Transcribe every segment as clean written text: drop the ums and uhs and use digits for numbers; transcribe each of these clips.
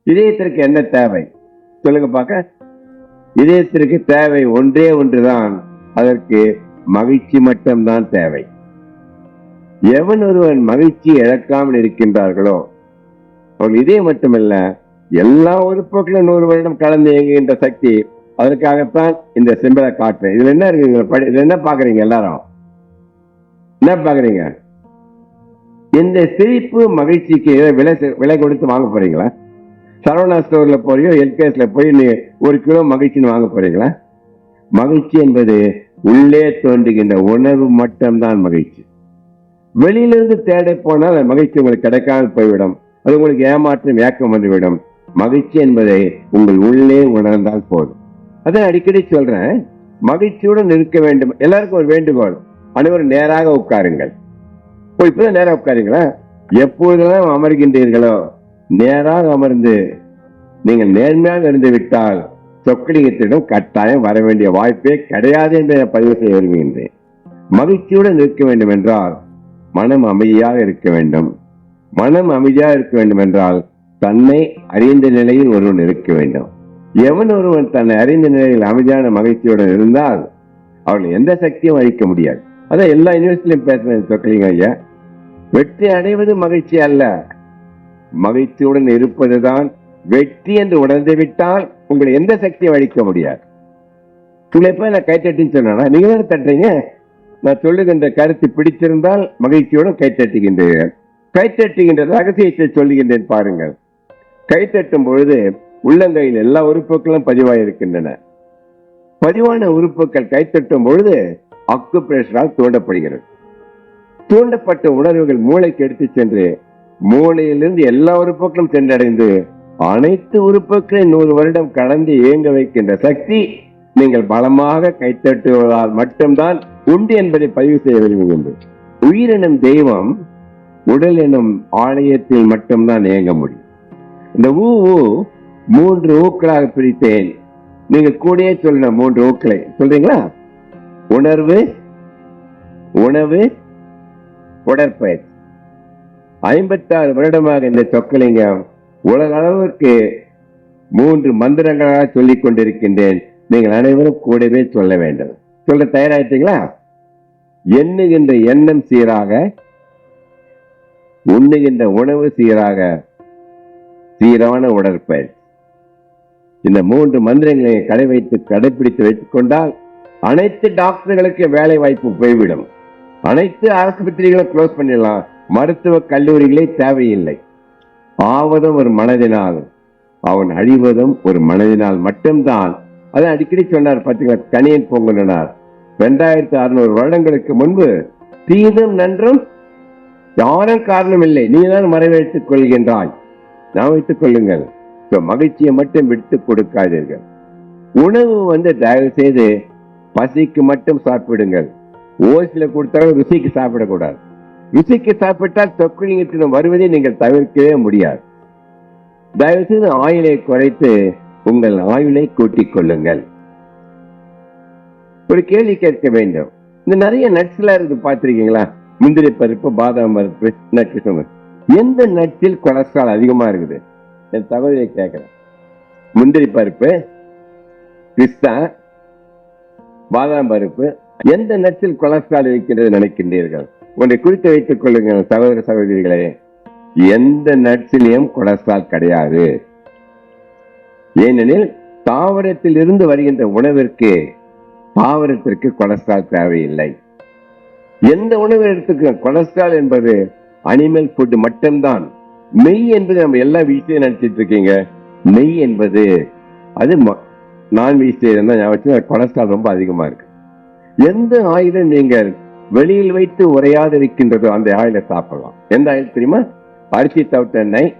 இதயத்திற்கு என்ன தேவை சொல்லுங்க பார்க்க. இதயத்திற்கு தேவை ஒன்றே ஒன்றுதான். அதற்கு மகிழ்ச்சி மட்டும்தான் தேவை. எவன் ஒருவன் மகிழ்ச்சி இழக்காமல் இருக்கின்றார்களோ அவன் இதயம் மட்டுமல்ல எல்லா உறுப்புகளும் 100 வருடம் கலந்து இயங்குகின்ற சக்தி. அதற்காகத்தான் இந்த சிம்பிளை காட்டுறேன். இதுல என்ன இருக்கு? இதுல என்ன பாக்குறீங்க? எல்லாரும் என்ன பாக்குறீங்க? இந்த சிரிப்பு மகிழ்ச்சிக்கு விலை கொடுத்து வாங்க போறீங்களா? சரவணா ஸ்டோர்ல போறியோ எல்கேஸ்ல போய் நீ 1 கிலோ மகிழ்ச்சின்னு வாங்க போறீங்களா? மகிழ்ச்சி என்பது உள்ளே தோன்றுகின்ற உணர்வு மட்டும்தான் மகிழ்ச்சி. வெளியிலிருந்து தேட போனால் மகிழ்ச்சி உங்களுக்கு கிடைக்காமல் போய்விடும். அது உங்களுக்கு ஏமாற்றம் ஏக்கம் வந்துவிடும். மகிழ்ச்சி என்பதை உங்கள் உள்ளே உணர்ந்தால் போதும். அதான் அடிக்கடி சொல்றேன், மகிழ்ச்சியுடன் இருக்க வேண்டும். எல்லாருக்கும் ஒரு வேண்டுகோள், அனைவரும் நேராக உட்காருங்கள். இப்பதான் நேராக உட்காருங்களா? எப்பொழுதெல்லாம் அமர்கின்றீர்களோ நேராக அமர்ந்து நீங்கள் நேர்மையாக இருந்து விட்டால் சொக்கலிங்கத்திடம் கட்டாயம் வர வேண்டிய வாய்ப்பே கிடையாது என்பதை பதிவு செய்ய விரும்புகின்றேன். மகிழ்ச்சியுடன் இருக்க வேண்டும் என்றால் மனம் அமைதியாக இருக்க வேண்டும். மனம் அமைதியாக இருக்க வேண்டும் என்றால் தன்னை அறிந்த நிலையில் ஒருவன் இருக்க வேண்டும். எவன் ஒருவன் தன்னை அறிந்த நிலையில் அமைதியான மகிழ்ச்சியுடன் இருந்தால் அவர்கள் எந்த சக்தியும் அழிக்க முடியாது. அதான் எல்லா யூனிவர்சிட்டியிலும் பேசுறேன் சொக்கலிங்க ஐயா. வெற்றி அடைவது மகிழ்ச்சி அல்ல, மகிழ்ச்சியுடன் இருப்பதுதான் வெற்றி என்று உணர்ந்து விட்டால் உங்களை எந்த சக்தியும் அழிக்க முடியாது. நான் கைத்தட்டின்னு சொன்னா நீங்க தானே தட்டுறீங்க. நான் சொல்லுகின்ற கருத்து பிடித்திருந்தால் மகிழ்ச்சியோடு கைத்தட்டுகின்றீர்கள். கைத்தட்டுகின்ற ரகசியத்தை சொல்லுகின்றேன் பாருங்கள். கைத்தட்டும் பொழுது உள்ளங்கையில் எல்லா உறுப்புகளும் பதிவாயிருக்கின்றன. பதிவான உறுப்புகள் கைத்தட்டும் பொழுது அக்குப்ரெஷரால் தூண்டப்படுகிறது. தூண்டப்பட்ட உணர்வுகள் மூளைக்கு எடுத்து சென்று மூளையிலிருந்து எல்லா உறுப்புகளும் சென்றடைந்து அனைத்து உறுப்புகளை 100 வருடம் கடந்து இயங்க வைக்கின்ற சக்தி நீங்கள் பலமாக கைத்தட்டுவதால் மட்டும்தான் உண்டு என்பதை பதிவு செய்ய விரும்புகின்றேன். உயிரினும் தெய்வம் உடல் எனும் ஆலயத்தில் மட்டும்தான் இயங்க முடியும். இந்த ஊ 3 ஊக்களாக பிரித்தேன். நீங்க கூடயே சொல்ல 3 ஊக்களை சொல்றீங்களா? உணர்வு, உணவு, உடற்பயிற்சி. 56 வருடமாக இந்த சொக்கலிங்கம் உலக அளவிற்கு 3 மந்திரங்களாக சொல்லிக் கொண்டிருக்கின்றேன். நீங்கள் அனைவரும் கூடவே சொல்ல வேண்டும். சொல்ல தயாராயிட்டீங்களா? எண்ணுகின்ற எண்ணம் சீராக, உண்ணுகின்ற உணவு சீராக, சீரான உடற்பயிற்சி. இந்த 3 மந்திரங்களை கடைபிடித்து வைத்துக் கொண்டால் அனைத்து டாக்டர்களுக்கு வேலை வாய்ப்பு போய்விடும். அனைத்து ஆஸ்பத்திரிகளை க்ளோஸ் பண்ணிடலாம். மருத்துவ கல்லூரிகளே தேவையில்லை. ஆவதும் ஒரு மனதினால், அவன் அழிவதும் ஒரு மனதினால் மட்டும்தான். அதை அடிக்கடி சொன்னார் பார்த்தீங்களா, கணியன் பொங்கனார். 2600 வருடங்களுக்கு முன்பு தீதும் நன்றும் யாரும் காரணம் இல்லை, நீ தான் மறைவைத்துக் கொள்கின்றாய். நான் வைத்துக் கொள்ளுங்கள். மகிழ்ச்சியை மட்டும் விட்டு கொடுக்காதீர்கள். உணவு தயவு செய்து பசிக்கு மட்டும் சாப்பிடுங்கள். ஓசில கொடுத்தாலும் ருசிக்கு சாப்பிடக்கூடாது. ருசிக்கு சாப்பிட்டால் சொக்கலிங்கத்திடம் வருவதை நீங்கள் தவிர்க்கவே முடியாது. தயவு செய்து ஆயுளை குறைத்து உங்கள் ஆயுளை கூட்டிக் கொள்ளுங்கள். ஒரு கேள்வி கேட்க வேண்டும். இந்த நிறைய நட்ஸ்ல இருக்கு பார்த்திருக்கீங்களா? முந்திரி பருப்பு, பாதாம் பருப்பு, நட்ஸ் சொல்லுங்க. எந்த நட்ஸில் கொலஸ்ட்ரால் அதிகமா இருக்குது? என் சகோதரியை கேட்கிறேன். முந்திரி பருப்பு, பிஸ்தா, பாதாம் பருப்பு, எந்த நட்ஸில் கொலஸ்ட்ரால் இருக்கின்றது நினைக்கின்றீர்கள்? ஒன்றை குறித்து வைத்துக் கொள்ளுங்கள் சகோதர சகோதரிகளே. எந்த நட்ஸிலையும் கொலஸ்ட்ரால் கிடையாது. ஏனெனில் தாவரத்தில் இருந்து வருகின்ற உணவிற்கு தாவரத்திற்கு கொலஸ்ட்ரால் தேவையில்லை. எந்த உணவு எடுத்துக்க கொலஸ்ட்ரால் என்பது அனிமல் ஃபுட் மட்டும்தான். நெய் என்பது நம்ம எல்லா வீட்லயும் நினைச்சிட்டு இருக்கீங்க. நெய் என்பது அது நான் வெஜிடேரியன் தான். கொலஸ்ட்ரால் ரொம்ப அதிகமா இருக்கு. எந்த ஆயிலும் நீங்கள் வெளியில் வைத்து உரையாது இருக்கின்றதோ அந்த ஆயிலை சாப்பிடலாம். எந்த ஆயில் தெரியுமா? அரிசி தவிட்ட எண்ணெய்,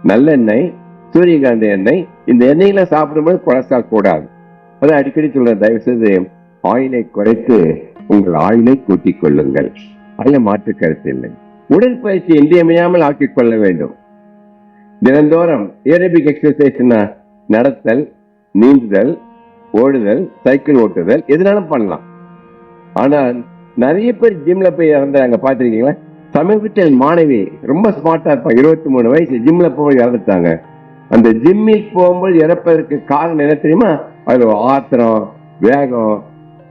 நல்லெண்ணெய், சூரியகாந்தி எண்ணெய். இந்த எண்ணெயில சாப்பிடும்போது கொலஸ்ட்ரால் கூடாது. அதை அடிக்கடி சொல்ற, தயவு செய்து ஆயிலை குறைத்து உங்கள் ஆயிலை கூட்டிக் கொள்ளுங்கள். அதுல மாற்று கருத்து இல்லை. உடற்பயிற்சி இன்றியமையாமல் ஆக்கிக் கொள்ள வேண்டும். தினந்தோறும் ஏரோபிக் எக்ஸசைஸ்னா நடத்தல், நீந்துதல், ஓடுதல், சைக்கிள் ஓட்டுதல் எதுனாலும் பண்ணலாம். ஆனால் நிறைய பேர் ஜிம்ல போய் இறந்துறாங்க. பார்த்திருக்கீங்களா? சமீபத்தில் மாணவி ரொம்ப ஸ்மார்ட்டா இருப்பாங்க, 23 வயசு, ஜிம்ல போய் இறந்துட்டாங்க. அந்த ஜிம்மில் போகும்போது இறப்பதற்கு காரணம் என்ன தெரியுமா? அதுல ஆத்திரம், வேகம்.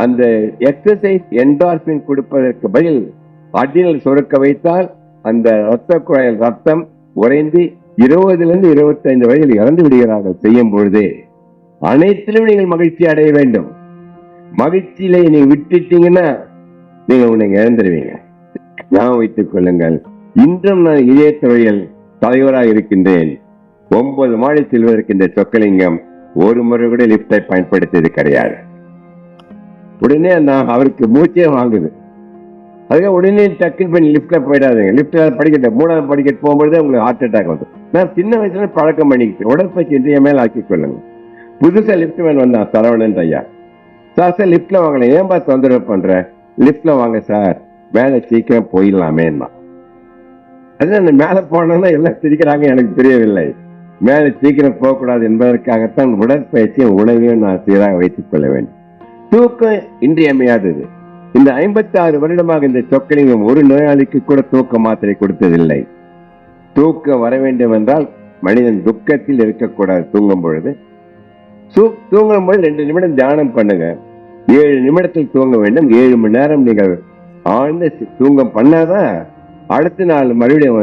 அந்த எக்ஸசைஸ் என்டார்பின் கொடுப்பதற்கு பதில் அடியில் சுரக்க வைத்தால் அந்த ரத்த குழாயில் ரத்தம் உறைந்து 20 to 25 வயதில் இறந்து விடுகிறார்கள். செய்யும் பொழுதே அனைத்திலும் நீங்கள் மகிழ்ச்சி அடைய வேண்டும். மகிழ்ச்சியில நீங்க விட்டுட்டீங்கன்னா நீங்க உன்னை இழந்துருவீங்க. ஞாபகம் வைத்துக் கொள்ளுங்கள். இன்றும் நான் இதே துறையில் தலைவராக இருக்கின்றேன். 9 மாடி செல்வதற்கு இந்த சொக்கலிங்கம் ஒரு முறை கூட லிப்டை பயன்படுத்தியது கிடையாது. உடனே நான் அவருக்கு மூச்சே வாங்குது. அதுக்காக உடனே டக்குன்னு பண்ணி லிப்ட்ல போயிடாதுங்க. லிப்ட்ல படிக்கட்ட 3வது படிக்கட்டு போகும்போது உங்களுக்கு ஹார்ட் அட்டாக் வந்து. நான் சின்ன வயசுல பழக்கம் பண்ணிக்கிட்டு உடற்பயிற்சி இன்றைய மேல ஆக்கி கொள்ளுங்க. புதுசா லிப்ட் மேன் வந்தான் சரவணன் ஐயா. சார் லிப்ட்ல வாங்கல, ஏன்பா தொந்தரவு பண்ற? லிப்ட்ல வாங்க சார், மேல சீக்கிரம் போயிடலாமே. அது அந்த மேல போனோம்னா எல்லாம் சிரிக்கிறாங்க, எனக்கு தெரியவில்லை. மேல சீக்கிரம் போகக்கூடாது என்பதற்காகத்தான் உடற்பயிற்சியும் உணவையும் நான் சீராக வைத்துக் கொள்ள வேண்டும். தூக்கம் இன்றியமையாதது. இந்த 56 வருடமாக இந்த சொக்கலிங்கம் ஒரு நோயாளிக்கு கூட தூக்க மாத்திரை கொடுத்ததில்லை. தூக்கம் வர வேண்டும் என்றால் மனிதன் துக்கத்தில் இருக்கக்கூடாது. தூங்கும் பொழுது 2 நிமிடம் தியானம் பண்ணுங்க. 7 நிமிடத்தில் தூங்க வேண்டும். 7 மணி நேரம் நீங்கள் ஆழ்ந்த தூங்கம் பண்ணாதான் அடுத்த நாள் மறுபடியும்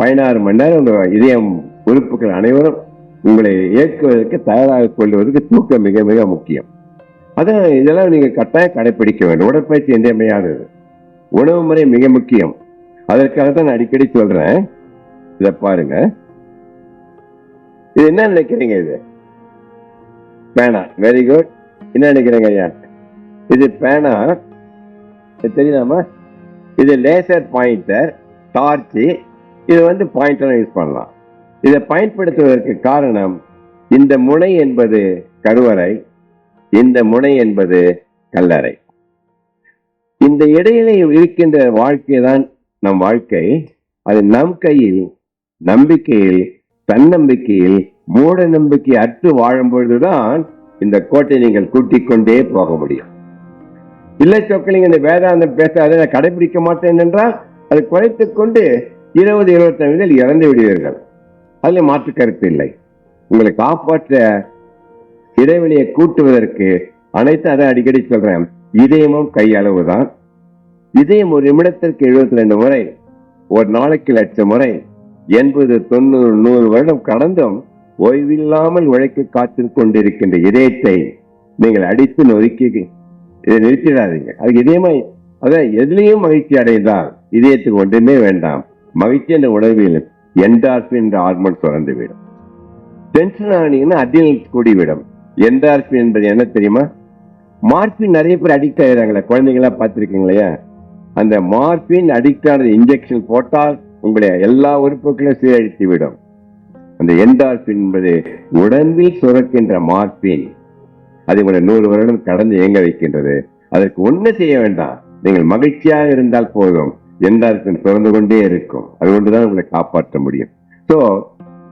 16 மணி நேரம் உங்க இதயம் உறுப்புகள் அனைவரும் உங்களை இயக்குவதற்கு தயாராக கொள்வதற்கு தூக்கம் மிக மிக முக்கியம். அதான் இதெல்லாம் நீங்க கட்டாயம் கடைபிடிக்க வேண்டும். உடற்பயிற்சி இன்றியமையாதது. உணவு முறை மிக முக்கியம். அதற்காகத்தான் நான் அடிக்கடி சொல்றேன். இத பாருங்க, இது என்ன நினைக்கிறீங்க? இது பேனா. Very good. என்ன நினைக்கிறீங்க ஐயா? இது பேனா தெரியுதாமா? இது லேசர் பாயிண்டர், டார்ச். இது பாயிண்டர் யூஸ் பண்ணலாம். இதை பயன்படுத்துவதற்கு காரணம், இந்த முனை என்பது கருவறை, இந்த முனை என்பது கல்லறை. இந்த இடையிலே இருக்கின்ற வாழ்க்கை தான் நம் வாழ்க்கை. அது நம் கையில், நம்பிக்கையில், தன்னம்பிக்கையில், மூட நம்பிக்கை அற்று வாழும் பொழுதுதான் இந்த கோட்டை நீங்கள் கூட்டிக் கொண்டே போக முடியும். இல்லை சொக்கலிங்க இந்த வேதாந்தம் பேச அதை கடைபிடிக்க மாட்டேன் என்றால் அதை குறைத்துக் கொண்டு 20-25 இறந்து விடுவீர்கள். அதுல மாற்று கருத்து இல்லை. உங்களை காப்பாற்ற இடைவெளியை கூட்டுவதற்கு அனைத்து அதை அடிக்கடி சொல்றேன். இதயமும் கை அளவுதான். இதயம் ஒரு நிமிடத்திற்கு 72 முறை, ஒரு நாளைக்கு 1,00,000 முறை, 80, 90, 100 வருடம் கடந்தும் ஓய்வில்லாமல் உழைக்க காத்து கொண்டிருக்கின்ற இதயத்தை நீங்கள் அடித்து நொறுக்கி இதை நிறுத்திடாதீங்க. அதுக்கு இதயமாய் அதான் எதுலையும் மகிழ்ச்சி அடைந்தால் இதயத்துக்கு ஒன்றுமே வேண்டாம். மகிழ்ச்சி என்ற உணர்வில் என்டார்பின் என்ற ஹார்மோன் சுரந்து விடும். டென்ஷன் ஆனீங்கன்னா அட்ரினல் கூடிவிடும். என்டார்பின் என்பது என்ன தெரியுமா? மார்பின் நிறைய பேர் அடிக்ட் ஆகிறாங்களே, குழந்தைங்களா பார்த்துருக்கீங்களா? அந்த மார்பின் அடிக்ட் ஆனது இன்ஜெக்ஷன் போட்டால் உங்களுடைய எல்லா உறுப்புகளையும் சீரழித்து விடும். அந்த என்டார்பின் என்பது உடம்பில் சுரக்கின்ற மார்பின். அது உங்களை 100 வருடம் கடந்து இயங்க வைக்கின்றது. அதற்கு ஒண்ணு செய்ய வேண்டாம். நீங்கள் மகிழ்ச்சியாக இருந்தால் போதும், என்டார்பின் சுரந்து கொண்டே இருக்கும். அது ஒன்றுதான் உங்களை காப்பாற்ற முடியும். சோ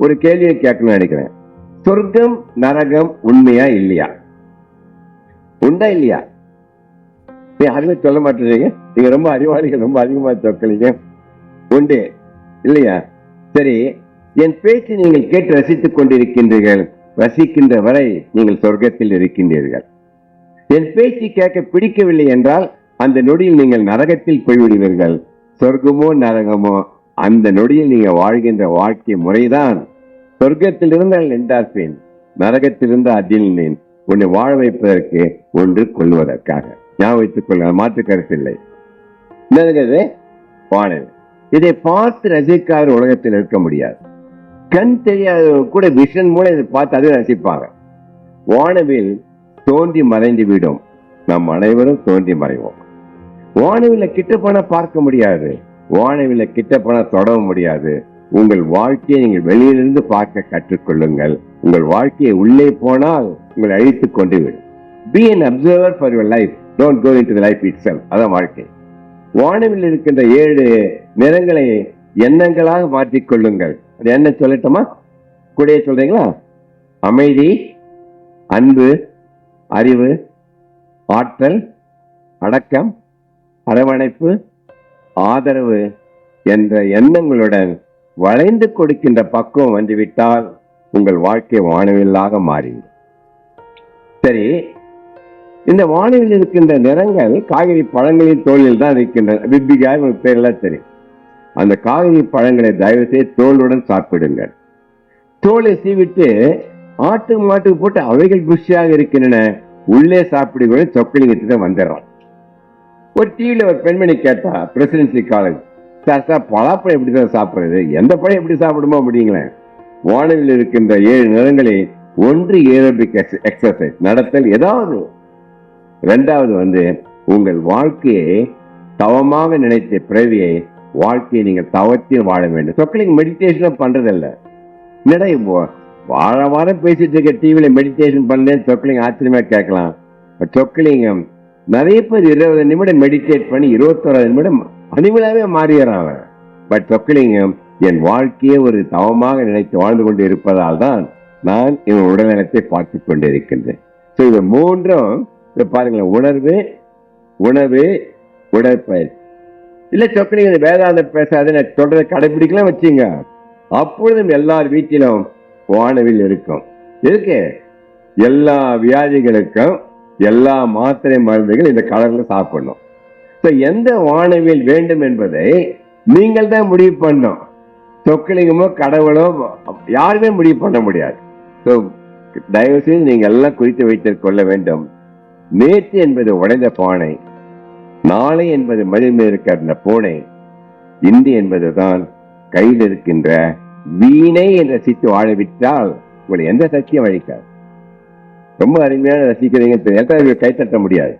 ஒரு கேள்வியை கேட்கணும்னு நினைக்கிறேன். சொர்க்கம் நரகம் உண்மையா இல்லையா? உண்டா இல்லையா? யாருமே சொல்ல மாட்டேறீங்க. நீங்க ரொம்ப அறிவாளிகள், ரொம்ப அதிகமா சொக்கலீங்க. உண்டு இல்லையா? சரி, என் பேச்சு நீங்கள் கேட்டு ரசித்துக் கொண்டிருக்கின்றீர்கள். ரசிக்கின்ற வரை நீங்கள் சொர்க்கத்தில் இருக்கின்றீர்கள். என் பேச்சு கேட்க பிடிக்கவில்லை என்றால் அந்த நொடியில் நீங்கள் நரகத்தில் போய்விடுவீர்கள். சொர்க்கமோ நரகமோ அந்த நொடியில் நீங்க வாழ்கின்ற வாழ்க்கை முறைதான். சொர்க்கத்தில் இருந்தால் என்டார்பின், நரகத்தில் இருந்த அட்ரினலின் உன்னை வாழ வைப்பதற்கு ஒன்று கொள்வதற்காக. ஞாபகம் வைத்துக் கொள்ள மாற்று கருத்தில்லை. என்னது வானவில். இதை பார்த்து ரசிக்காத உலகத்தில் இருக்க முடியாது. கண் தெரியாத கூட விஷன் மூலம் இதை பார்த்து அதை ரசிப்பாங்க. வானவில் தோன்றி மறைந்து விடும். நம் அனைவரும் தோன்றி மறைவோம். வானவில கிட்ட போனா பார்க்க முடியாது. வானவில கிட்ட போனா தொடவும் முடியாது. உங்கள் வாழ்க்கையை நீங்கள் வெளியிலிருந்து பார்க்க கற்றுக்கொள்ளுங்கள். உங்கள் வாழ்க்கையை உள்ளே போனால் உங்களை அழித்துக் கொண்டு விடும். Be an observer for your life. Don't go into the life itself. அதான் வாழ்க்கை. வானவில் இருக்கின்ற 7 நிறங்களை எண்ணங்களாக மாற்றிக் கொள்ளுங்கள். அது என்ன சொல்லட்டுமா? கூட சொல்றீங்களா? அமைதி, அன்பு, அறிவு, ஆற்றல், அடக்கம், அரவணைப்பு, ஆதரவு என்ற எண்ணங்களுடன் வளைந்து கொடுக்கின்ற பக்குவம் வந்துவிட்டால் உங்கள் வாழ்க்கை வானவில்லாக மாறிவிடும். சரி, இந்த வானவில் இருக்கின்ற நிறங்கள் காய்கறி பழங்களின் தோலில் தான் இருக்கின்றன. பிப்பிகாய் பேரெல்லாம் தெரியும். அந்த காய்கறி பழங்களை தயவு செய்து தோலுடன் சாப்பிடுங்கள். தோலை சீவிட்டு ஆட்டு மாட்டுக்கு போட்டு அவைகள் புஷியாக இருக்கின்றன, உள்ளே சாப்பிடுகிற சொக்கலிங்கத்தை வந்துடுறான். ஒரு டிவியில ஒரு பெண்மணி கேட்டா, பிரசிடென்சி காலேஜ், சார் பலாப்பழம் எப்படி தான் சாப்பிடுறது, எந்த பழம் எப்படி சாப்பிடுமோ அப்படிங்களேன். வானவில் இருக்கின்ற 7 நிறங்களை ஒன்று ஏரோபிக் எக்ஸசைஸ் நடத்தல் ஏதாவது, இரண்டாவது உங்கள் வாழ்க்கையை தவமாக நினைத்த பிறவியை வாழ்க்கையை நீங்கள் தவத்தில் வாழ வேண்டும். சொக்கலிங்க மெடிடேஷன் பண்றதில்ல. என்னடா இப்போ வாரம் பேசிட்டு இருக்க டிவியில மெடிடேஷன் பண்ணேன்னு சொக்கலிங்க ஆச்சரியமா கேட்கலாம். சொக்கலிங்கம் நிறைய பேர் 20 நிமிடம் மெடிடேட் பண்ணி 21 நிமிடம் அனிமலாவே மாறிடுறாங்க. பட் சொக்கலிங்கம் என் வாழ்க்கையை ஒரு தவமாக நினைத்து வாழ்ந்து கொண்டு இருப்பதால் தான் நான் என் உடல்நலத்தை பார்த்து கொண்டு இருக்கின்றேன். ஸோ இது மூன்றும் பாருங்களேன், உணர்வு, உணவு, உடற்பயிற்சி. இல்ல சொக்கலிங்க வேதாந்த பேசாத நான் சொல்றதை கடைபிடிக்கலாம் வச்சுங்க, அப்பொழுதும் எல்லார் வீட்டிலும் வானவில் இருக்கும். இருக்கு எல்லா வியாதிகளுக்கும் எல்லா மாத்திரை மருந்துகள் இந்த கலர்ல சாப்பிடணும். எந்த வானவில் வேண்டும் என்பதை நீங்கள் தான் முடிவு பண்ணும். சொக்கலிங்கமோ கடவுளோ யாருமே முடிவு பண்ண முடியாது. தயவு செய்து நீங்க எல்லாம் குறித்து வைத்துக் கொள்ள வேண்டும். நேற்று என்பது உடைந்த பானை, நாளை என்பது மதில் இருக்கிற பூனை, இன்று என்பதுதான் கையில் இருக்கின்ற வீணை என்ற ரசித்து வாழவிட்டால் உங்களை எந்த சக்தியும் அழிக்காது. ரொம்ப அருமையான ரசிக்கிறீங்க, கைத்தட்ட முடியாது.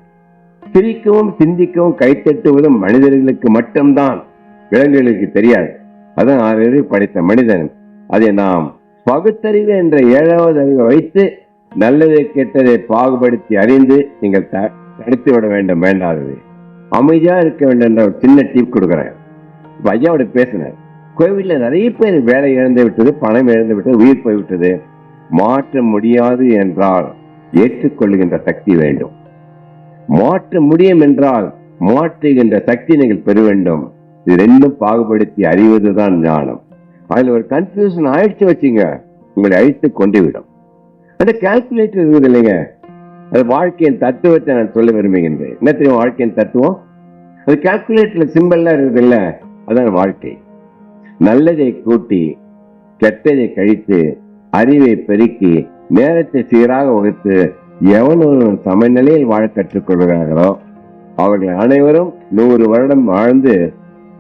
சிரிக்கவும் சிந்திக்கவும் கைத்தட்டுவதும் மனிதர்களுக்கு மட்டும்தான், விலங்குகளுக்கு தெரியாது. அதான் 6 அறிவு படைத்த மனிதன். அதை நாம் பகுத்தறிவு என்ற 7வது அறிவை வைத்து நல்லதை கெட்டதை பாகுபடுத்தி அறிந்து நீங்கள் தடுத்து விட வேண்டும். வேண்டாதது அமைதியா இருக்க வேண்டும் என்ற ஒரு சின்ன டிப் கொடுக்குறேன். ஐயாவோட பேசினார், கோவில்ல நிறைய பேர் வேலை இழந்து விட்டது, பணம் இழந்து விட்டது, உயிர் போய்விட்டது. மாற்ற முடியாது என்றால் ஏற்றுக்கொள்ளுகின்ற சக்தி வேண்டும். மாற்ற முடியும் என்றால் மாற்றுகின்ற சக்தி நீங்கள் பெற வேண்டும். இது ரெண்டும் பாகுபடுத்தி அறிவதுதான் ஞானம். அதுல ஒரு கன்ஃபியூஷன் ஆயிடுச்சு வச்சுங்க, உங்களை அழித்து கொண்டு விடும். அந்த கால்குலேட்டர் இருக்குது இல்லைங்க, அது வாழ்க்கையின் தத்துவத்தை நான் சொல்ல விரும்புகின்றேன். என்ன தெரியும் வாழ்க்கையின் தத்துவம்? அது கால்குலேட்டர்ல சிம்பிள்லாம் இருக்குது இல்ல, அதான் வாழ்க்கை. நல்லதை கூட்டி கெட்டதை கழித்து அறிவை பெருக்கி நேரத்தை சீராக வகுத்து எவனொரு சமநிலையில் வாழ கற்றுக்கொள்கிறார்களோ அவர்கள் அனைவரும் 100 வருடம் வாழ்ந்து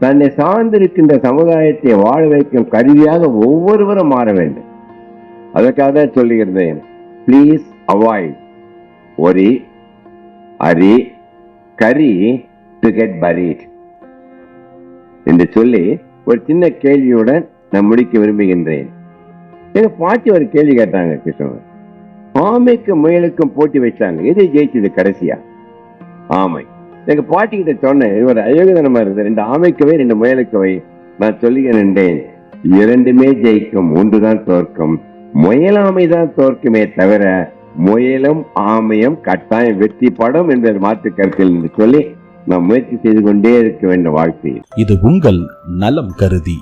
தன்னை சார்ந்திருக்கின்ற சமுதாயத்தை வாழ வைக்கும் கருவியாக ஒவ்வொருவரும் மாற வேண்டும். அதற்காக தான் சொல்லுகிறேன், please avoid worry hurry curry to get buried என்று சொல்லி ஒரு சின்ன கேள்வியுடன் நான் முடிக்க விரும்புகின்றேன். எங்க பாட்டி ஒரு கேள்வி கேட்டாங்க, கிருஷ்ணன். ஆமைக்கும் முயலுக்கும் போட்டி வச்சாங்க, எது ஜெயிச்சது கடைசியா? ஆமை. எங்க பாட்டி கிட்ட சொன்னேன், இவர் அயோகதனமா இருந்தது, 2 ஆமைக்கவை 2 முயலுக்கவை. நான் சொல்லுகிறேன், 2மே ஜெயிக்கும், ஒன்றுதான் தோற்கும். முயலாமை தான் தோற்குமே தவிர முயலும் ஆமையும் கட்டாயம் வெற்றி படம் என்பதை மாற்று கருத்தில் என்று சொல்லி நாம் முயற்சி செய்து கொண்டே இருக்க வேண்டும் வாழ்க்கையில். இது உங்கள் நலம் கருதி